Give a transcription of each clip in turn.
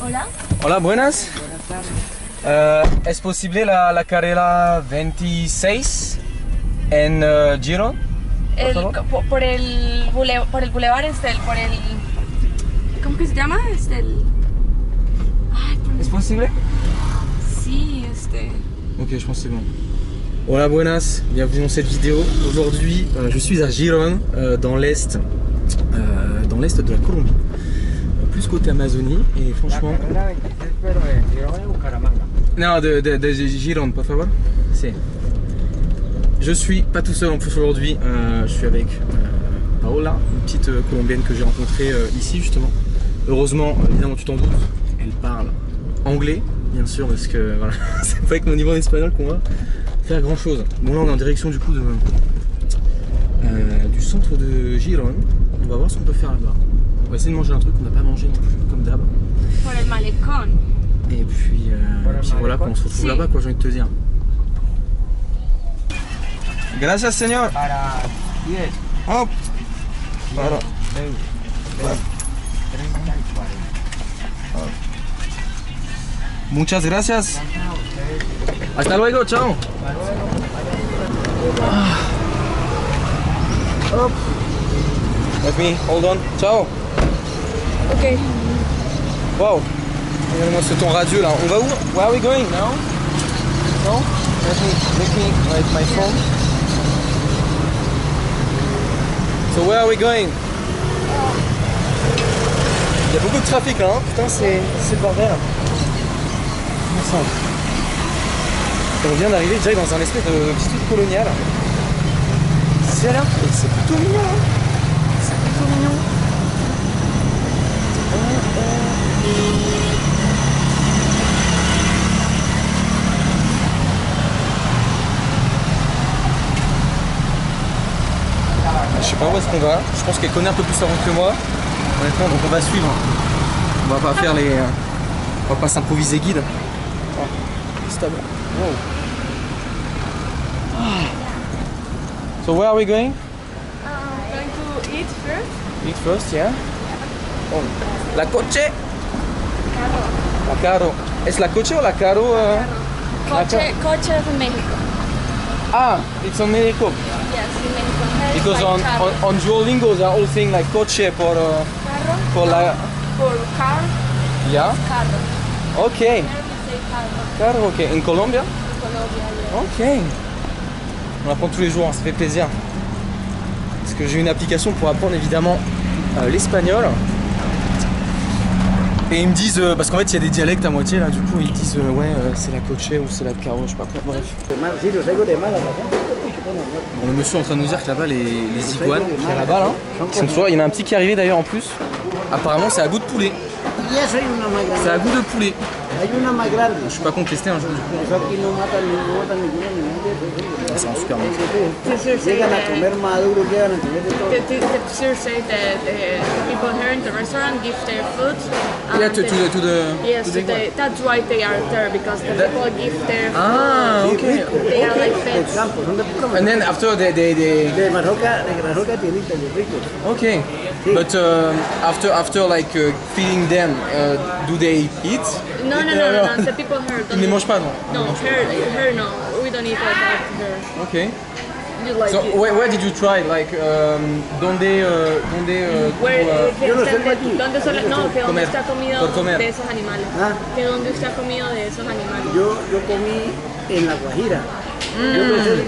Hola. Hola, buenas. ¿Es posible la carrera 26 en Giro? Por el bulevar, ¿cómo que se llama? ¿Es posible? Sí, Ok, je pense que c'est bon. Hola, buenas, bienvenue dans cette vidéo. Aujourd'hui, je suis à Gijón, dans l'est de la Colombie, plus côté Amazonie, et franchement... Non, de Gijón, por favor. Si. Je suis pas tout seul en plus aujourd'hui, je suis avec Paola, une petite colombienne que j'ai rencontrée ici justement. Heureusement, évidemment tu t'en doutes, elle parle anglais, bien sûr, parce que voilà, c'est pas avec mon niveau en espagnol qu'on va faire grand chose. Bon là on est en direction du coup du centre de Gijón. On va voir ce qu'on peut faire là-bas. On va essayer de manger un truc qu'on n'a pas mangé non plus, comme d'hab. Por el malecón. Et puis voilà, on se retrouve là-bas quoi, j'ai envie de te dire. Gracias, señor. Para 10. Hop. Para. Muchas gracias. Hasta luego, chao. Hop. Let me, hold on. Ciao. Ok. Wow. Regardez-moi ce ton radieux là. On va où? Where are we going now? No? Let me write my phone. So where are we going? Il y a beaucoup de trafic là, hein. Putain, c'est le bordel. On vient d'arriver direct dans un espèce de petit truc colonial. C'est là, et c'est plutôt mignon, hein. C'est plutôt mignon. Je sais pas où est-ce qu'on va, je pense qu'elle connaît un peu plus la route que moi, honnêtement, donc on va suivre. On va pas faire les... on va pas s'improviser guide. Oh, stable. Wow. So where are we going? Going to eat first. Eat first, yeah. Oh. La coche. La caro. ¿Es la coche o la caro? Coche de México. Ah, it's on Mexico. Yes, in Mexico. Because on Duolingo they are all saying like coche por la... Por car. Yeah. Carro. Okay. Here we say carro. Caro, ok. En Colombia? Colombia, yeah. Ok. On apprend tous les jours, hein, ça fait plaisir. Parce que j'ai une application pour apprendre évidemment l'espagnol. Et ils me disent, parce qu'en fait il y a des dialectes à moitié là, du coup ils disent ouais c'est la coche ou c'est la caro, je sais pas quoi, bref. Bon, le monsieur est en train de nous dire que là-bas les iguanes qui est là-bas là, qui sont toujours, il y en a un petit qui est arrivé d'ailleurs en plus. Apparemment c'est à goût de poulet. C'est à goût de poulet. Je suis pas contesté un jour du coup. C'est un super bon. Llegan a comer maduro, llegan a comer de todo. The teacher said that people here in the restaurant give their food. Yeah, to the Yes, that's why they are there, because the people give their food. Ah, okay. They are like pets. And then after they De Marroca tierrita, de ricos. okay. But after like feeding them, do they eat? No, the people here don't Ils ne mangent pas, non? No, here no. We don't eat like that here. Okay. You like So it. where did you try? Like donde Yo no sé allí. ¿Dónde que dónde usted ha comido Por comer. de esos animales? Ah. ¿Que dónde usted ha comido de esos animales? Yo comí en La Guajira.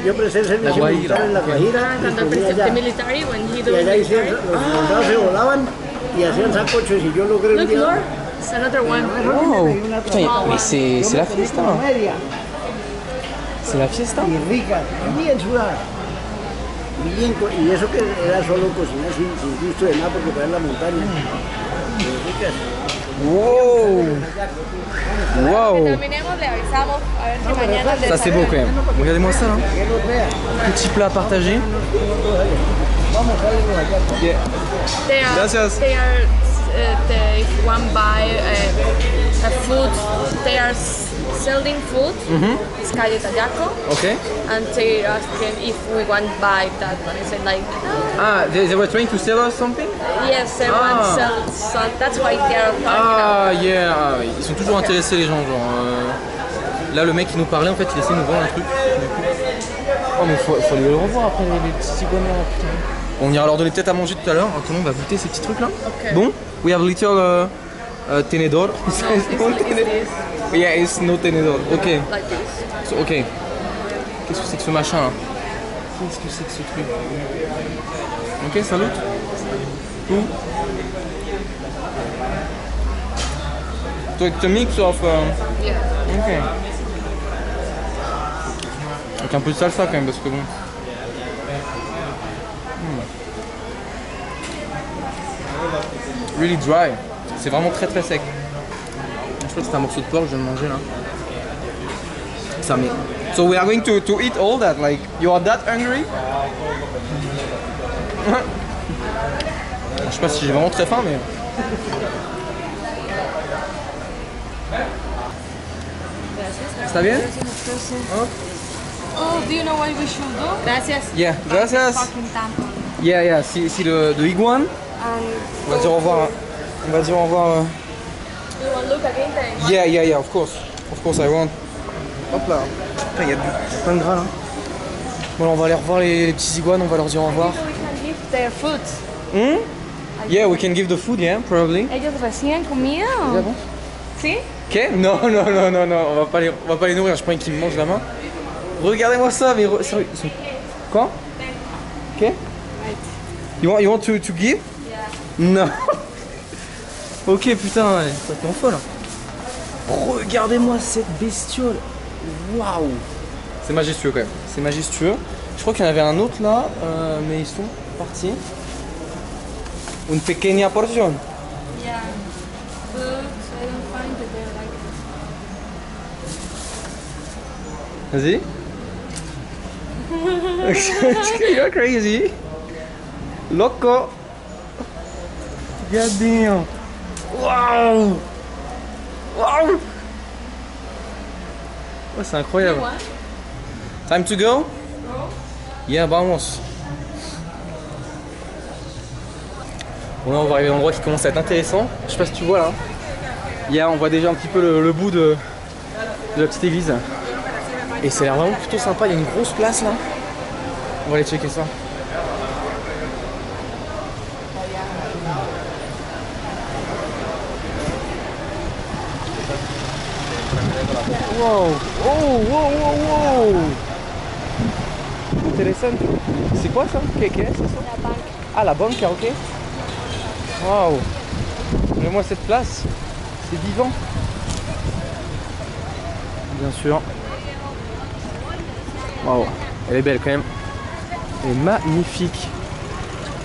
Yo presté el servicio militar en La Guajira. Ah, y cuando el comí presidente allá. military, when he Y do allá hicieron, military. los soldados se volaban y hacían sancochos y yo logré un Look, día. Lord, it's another one. Wow. Putain, mais c'est la fiesta. Hein. Media, C'est la fiesta. y rica, bien sudada. Bien, y eso que era solo cocinar sin gusto de nada porque para la montaña. Pero ricas. Wow. Wow. Terminemos, le avisamos a ver si mañana el Ça c'est beau quand même. Regardez-moi ça. Hein. Petit plat à partager. Yeah. They are, Gracias. they are if one buy a food, they are selling food. It's Calle Tallaco. Okay. And they asking if we want to buy that one. I said like, no. Ah, they were trying to sell us something? Yes, everyone sells. So that's why they are talking. Yeah. Ils sont toujours intéressés les gens, genre. Là, le mec qui nous parlait, en fait, il essaie de nous vendre un truc. Oh, mais faut aller le revoir après les petits cigognes là, putain. On ira leur donner peut-être à manger tout à l'heure. Tout le monde va goûter ces petits trucs là. Okay. Bon, we have little tenedor. No, it's this. Yeah, it's no tenedor. Ok. Like this. So, ok. Qu'est-ce que c'est que ce machin là? Qu'est-ce que c'est que ce truc? Ok, salut. Tout. So it's a mix of. Yeah. Ok. Avec un peu de salsa quand même parce que bon. Really dry. C'est vraiment très très sec. Je crois que c'est un morceau de porc que je viens de manger là. Ça met. So we are going to eat all that. Like you are that hungry? Je sais pas si j'ai vraiment très faim mais. ¿Está bien? Oh, do you know what we should do? Gracias. Yeah, gracias. Fucking tampon. Yeah, si le iguane. On va dire au revoir. On va dire au revoir. You want to look again then? Yeah, of course. Of course I want. Hop là. Putain, il y a plein de gras là. Bon, on va aller revoir les petits iguanes, on va leur dire au revoir. We can give their food. Yeah, we can give the food, yeah, probably. Ellos reciben comida. Ah bon? ¿Sí? Ok? Non, on va pas les nourrir, je prends qu'ils me mangent la main. Regardez-moi ça, mais sérieux, ils sont... Quoi? Ok? You want to give? Yeah. Non. Ok, putain, ouais, ça t'es en folle. Regardez-moi cette bestiole. Waouh. C'est majestueux quand même, c'est majestueux. Je crois qu'il y en avait un autre là, mais ils sont partis. Une pequeña portion. Yeah. But I don't find that they're like Vas-y. You're crazy. Loco. God damn. Wow. Wow. Oh, c'est incroyable. Time to go? Yeah, vamos. Bon là on va arriver à un endroit qui commence à être intéressant. Je sais pas si tu vois là. Yeah, on voit déjà un petit peu le bout de la petite église. Et ça a l'air vraiment plutôt sympa, il y a une grosse place là. On va aller checker ça. Wow. Oh. Intéressant. C'est quoi ça? Qu'est-ce que c'est ça? La banque. Ah, la banque, ok. Waouh. Regardez-moi cette place. C'est vivant. Bien sûr. Waouh. Elle est belle quand même. Elle est magnifique.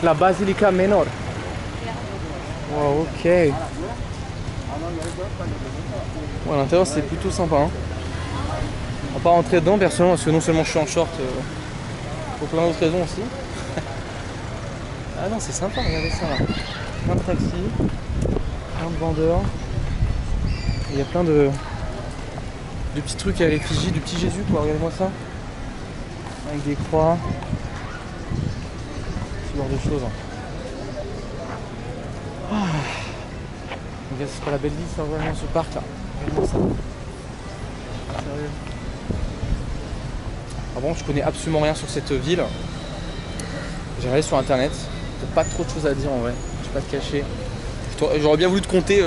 La Basilica Menor. Wow, ok. Bon, à l'intérieur c'est plutôt sympa. Hein. On va pas rentrer dedans personnellement parce que non seulement je suis en short, pour plein d'autres raisons aussi. Ah non, c'est sympa, regardez ça là. Plein de taxis, plein de vendeurs. Il y a plein de petits trucs à l'effigie du petit Jésus quoi, regardez-moi ça. Avec des croix. Ce genre de choses. Ah. Donc c'est pas la belle vie ça vraiment ce parc là. Regardez-moi ça. Sérieux. Ah bon, je connais absolument rien sur cette ville. J'ai regardé sur internet. Pas trop de choses à dire en vrai. Je vais pas te cacher. J'aurais bien voulu te conter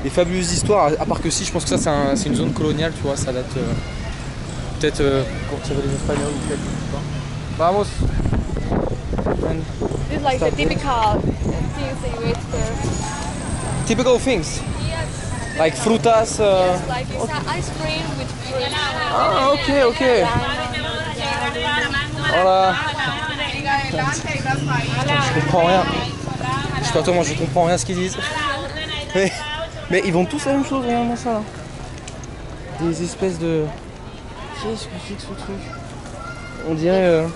des fabuleuses histoires. À part que si, je pense que ça c'est une zone coloniale, tu vois. Ça date peut-être quand il y avait les Espagnols ou peut-être. Vamos. This is like the typical things that you eat there. Typical things. Like frutas. Yes, like it's an ice cream with fruit. Ah, ok. Voilà. Je comprends rien. Je sais pas toi, moi je comprends rien à ce qu'ils disent. Mais ils vendent tous la même chose, regarde-moi ça là. Des espèces de... Qu'est-ce que c'est que ce truc? On dirait... Oh.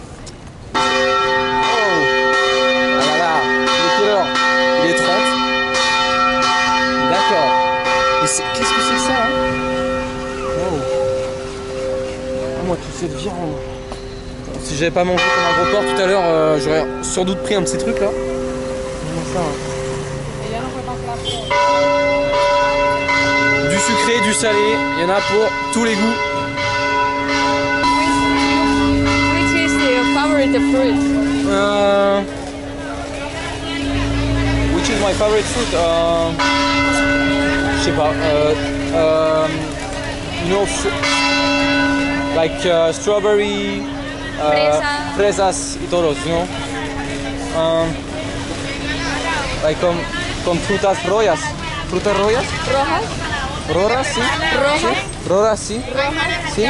Ah là là, il est quelle heure? Il est 30. cette viande. Si j'avais pas mangé comme un gros porc tout à l'heure, j'aurais sans doute pris un petit truc là. Comment ça, hein. Du sucré, du salé, il y en a pour tous les goûts. Which is your favorite fruit? Which is my favorite fruit? Je sais pas. You know, like strawberry, fresas y todos, you know? Like con frutas rojas. ¿Frutas rojas? Rojas. ¿Roras, sí? Rojas. Roras, sí? Sí?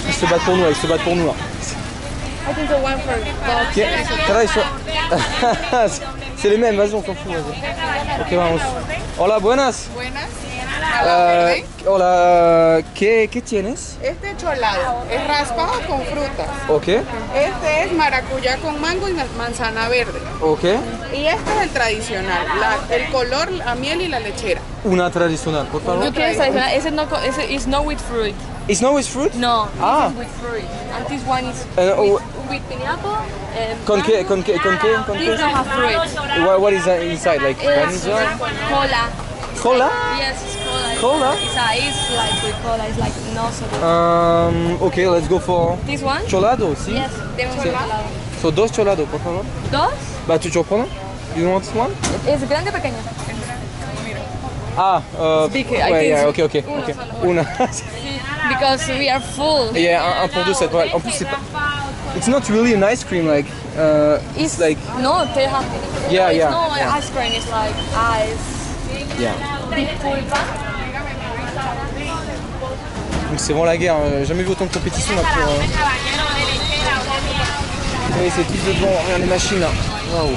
Ils se battent pour nous, ils se battent pour nous là. I think the one for dogs. Là, ils sont... C'est les mêmes, vas-y, on s'en fout, vas-y. Ok, vamos. Hola, buenas. Buenas. A la orden. Hola, ¿qué tienes? Este es cholado, es raspado con frutas. Ok, Este es maracuyá con mango y manzana verde. ok. Y este es el tradicional, el color, la miel y la lechera. Una tradicional, por favor. ¿Tú quieres tradicional? Ese is not with fruit. It's not with fruit? No, Ah. this is with fruit. And this one is with pineapple. ¿Con qué? ¿Con qué? ¿Con qué? ¿Con This qué? don't have fruit. What is inside? Like It's vanilla? cola. Cola? Yes, it's cola. Cola? It's like with cola. It's like no soda. Okay, let's go for This one? cholado, sí? Yes, tenemos cholado. So, dos cholados, por favor. ¿Dos? Bah, tu prends? You want one? ¿Es grande o pequeño? Ah, Big, I ouais, think yeah, so. ok, ok. Uno ok. solo. Una. Because we are full. Yeah, un pour deux, c'est pas mal. En plus, c'est pas... It's not really an ice cream, like... it's like... No, they have. Yeah, it's yeah, not yeah. ice cream. It's like ice. Yeah. Big pulpa. Donc c'est vraiment la guerre, jamais vu autant de compétition là pour... Oui, c'est tout devant, regarde les machines là. Waouh.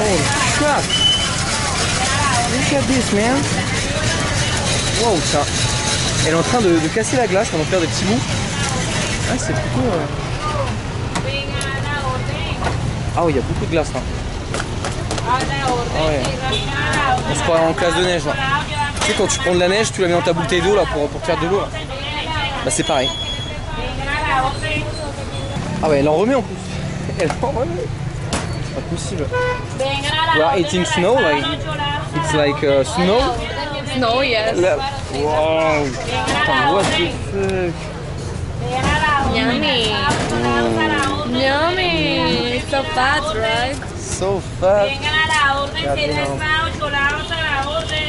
Oh crap. Look at this, man. Wow, ça. Elle est en train de casser la glace, on va en faire des petits bouts. Ah, c'est plutôt... Ah oui, il y a beaucoup de glace là. Ah ouais. On se croit en classe de neige là. Tu sais, quand tu prends de la neige, tu la mets dans ta bouteille d'eau là pour te faire de l'eau là. Bah c'est pareil. Ah ouais, elle en remet en plus. Elle en remet. C'est pas possible. We are eating snow, like it's like snow. No, yes. Wow. Putain, what the fuck. Yummy. Yummy. It's so fat, right? So fat.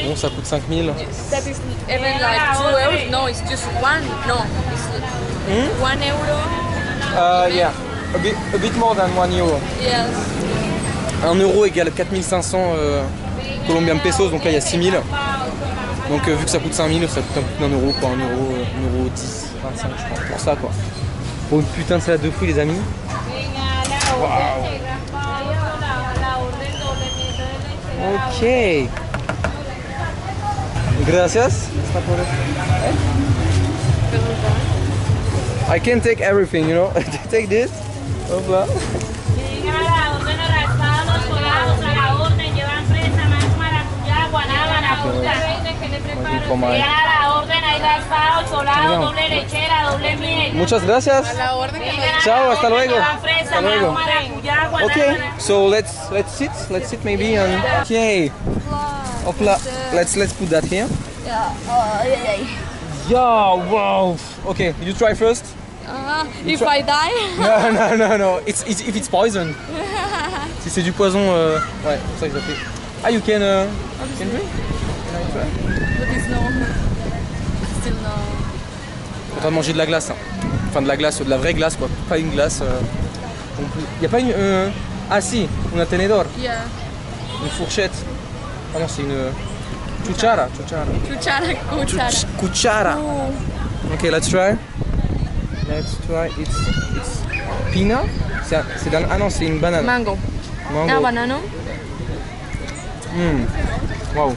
Bon, ça coûte 5000. That is even like 2 euros. No, it's just one. No, it's 1 euro. Yeah, a bit more than 1 euro. Yes. 1 euro égale 4500 colombiens pesos, donc là il y a 6000. Donc vu que ça coûte 5000, ça coûte un peu plus d'1 euro, quoi, 1 euro 10, 25 je pense, pour ça quoi. Pour une putain de salade de fruits les amis. Waouh. Ok. Gracias. I can take everything, you know. Take this. Hop là. Muchas gracias. A la orden que Ciao, hasta luego. Hasta luego. Okay, so let's sit maybe and okay. Hop là. Let's put that here. Yeah. Yeah, wow. Okay, you try first. If I die? No. It's if it's poison. Si c'est du poison, ouais, c'est ça que ça fait. Ah, you can drink? Can I try? But it's no. Still no. On va manger de la glace. Hein. Enfin, de la glace, de la vraie glace, quoi. Pas une glace. Y a pas une. Ah, si, una tenedor. Yeah. Une fourchette. Ah non, c'est une. Cuchara. Cuchara. Ooh. Okay, let's try. It's pina. Ah non, c'est une banane. Mango. Mango. Ah, banana. Wow.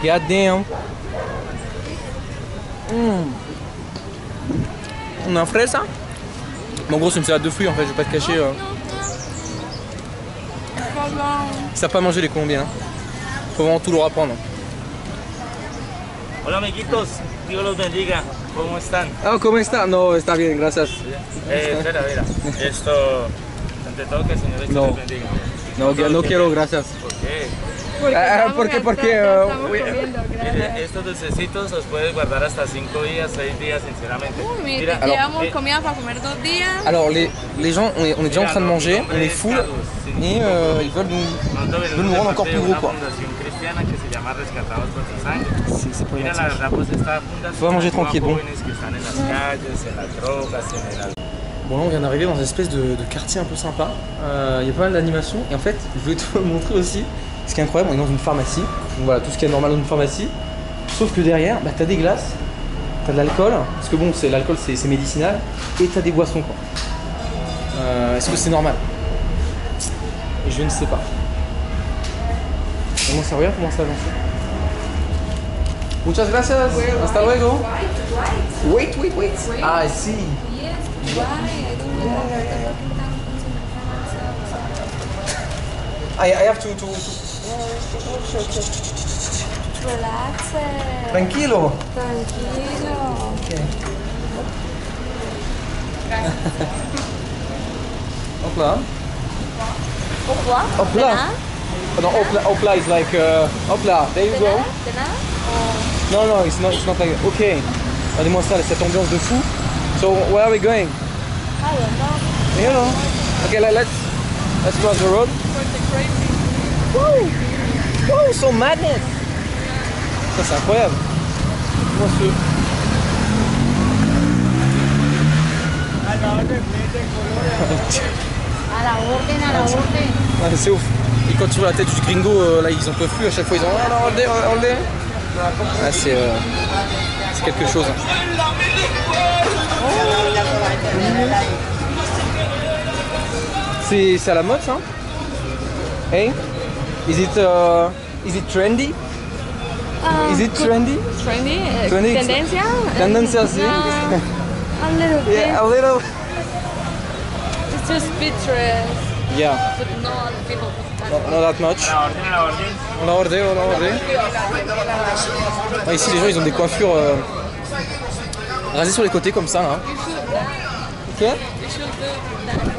God damn. On a un fresa. Mais en gros, c'est une salade de fruits en fait, je vais pas te cacher. bon. Ils savent pas manger les Colombiens. Hein. Faut vraiment tout leur apprendre. Hola amiguitos, Dios los bendiga, ¿cómo están? Ah, ¿cómo está? No, está bien, gracias. Espera, esto, ante todo que el Señor No. los bendiga. No quiero, gracias. ¿Por qué? Porque estamos comiendo, gracias. Mire, estos dulcecitos los puedes guardar hasta 5 días, 6 días, sinceramente. Mira, alors, llevamos comida para comer 2 días. Alors les gens, on est déjà en train de manger, on est full et ils veulent nous rendre encore plus gros quoi. Que se llama Rescatados por su Sangre. C'est pas Mira, la verdad, pues esta fundación faut manger tranquille, bon. jóvenes que están en las calles, en las drogas, en el Bon là on vient d'arriver dans une espèce de quartier un peu sympa. Il y a pas mal d'animations et en fait je voulais te montrer aussi ce qui est incroyable, on est dans une pharmacie. Donc voilà, tout ce qui est normal dans une pharmacie. Sauf que derrière, bah, t'as des glaces, t'as de l'alcool, parce que bon l'alcool c'est médicinal, et t'as des boissons quoi. Est-ce que c'est normal? Et je ne sais pas. Comment ça regarde, comment ça avance? Muchas gracias. Hasta luego. Wait. Ah, I see. I have to. Relax. Tranquilo. Tranquilo. Okay. Hop là. Pourquoi? Hop là. No, hop là is like hop là. There you go. No, it's not like that. Ok. Regardez-moi ça, cette ambiance de fou. So where are we going? I don't know. You know. Okay, let's cross the road. Woo, so madness. Ça c'est incroyable. Moi ce. A la orden. Ouais, c'est ouf. Et quand tu vois la tête du gringo, là ils en peuvent plus, à chaque fois ils ont oh, all day. Ah, c'est quelque chose. C'est à la mode ça? Hey? Is it trendy? Is it trendy? Trendy? Tendencia? Tendencia, sí. A little bit. Yeah, a little. It's just pictures. Yeah. But no other people. Not that much. On l'a ordé. Ah, ici les gens ils ont des coiffures rasées sur les côtés comme ça là. Ok?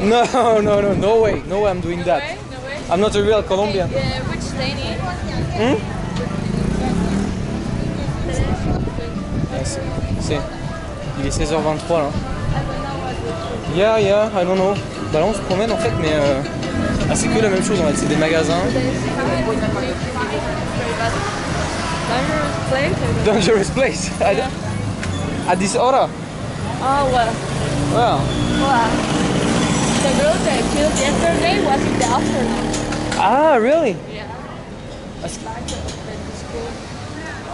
No way I'm doing that. I'm not a real Colombian. Which lady? C'est. Il est 16h23 là. Yeah, I don't know. Bah là on se promène en fait mais c'est que la même chose en fait, c'est des magasins. Dangerous place. At this hora? Oh well. Wow. Well, the girl that killed yesterday was in the afternoon. Ah really? Yeah.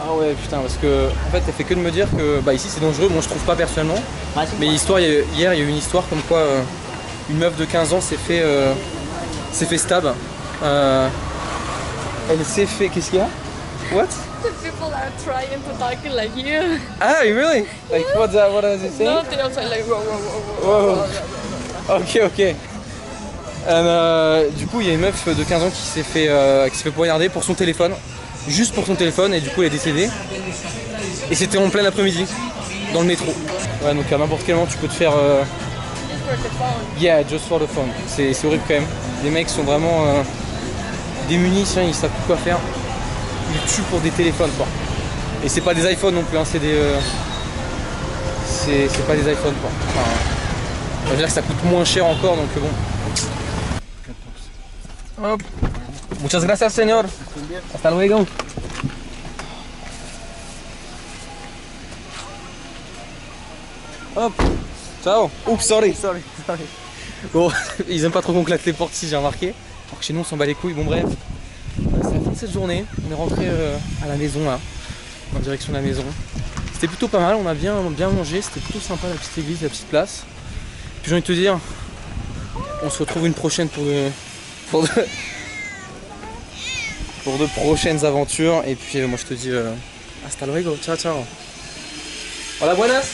Ah ouais putain parce que en fait elle fait que de me dire que bah ici c'est dangereux, moi je trouve pas personnellement. Mais l'histoire hier il y a eu une histoire comme quoi une meuf de 15 ans s'est fait stab. Elle s'est fait. Qu'est-ce qu'il y a? What? The people are trying to talk like you. Ah really? Like what does it say? No, they also like whoa. Ok. Du coup il y a une meuf de 15 ans qui s'est fait poignarder pour son téléphone. Juste pour son téléphone et du coup elle est décédée. Et c'était en plein après-midi. Dans le métro. Ouais donc à n'importe quel moment tu peux te faire... Just for the phone. Yeah, just for the phone. C'est horrible quand même. Les mecs sont vraiment démunis, ils savent plus quoi faire. Ils tuent pour des téléphones quoi. Et c'est pas des iPhones non plus, hein, c'est pas des iPhones quoi. Enfin, on va dire que ça coûte moins cher encore donc bon. Hop. Muchas gracias señor. Hasta luego. Hop. Ciao. Oups, sorry. Bon, ils aiment pas trop qu'on claque les portes si j'ai remarqué. Alors que chez nous on s'en bat les couilles. Bon bref, c'est la fin de cette journée. On est rentré à la maison là, en direction de la maison. C'était plutôt pas mal, on a bien mangé, c'était plutôt sympa la petite église, la petite place. Puis j'ai envie de te dire, on se retrouve une prochaine pour de prochaines aventures. Et puis moi je te dis hasta luego, ciao. Hola, buenas.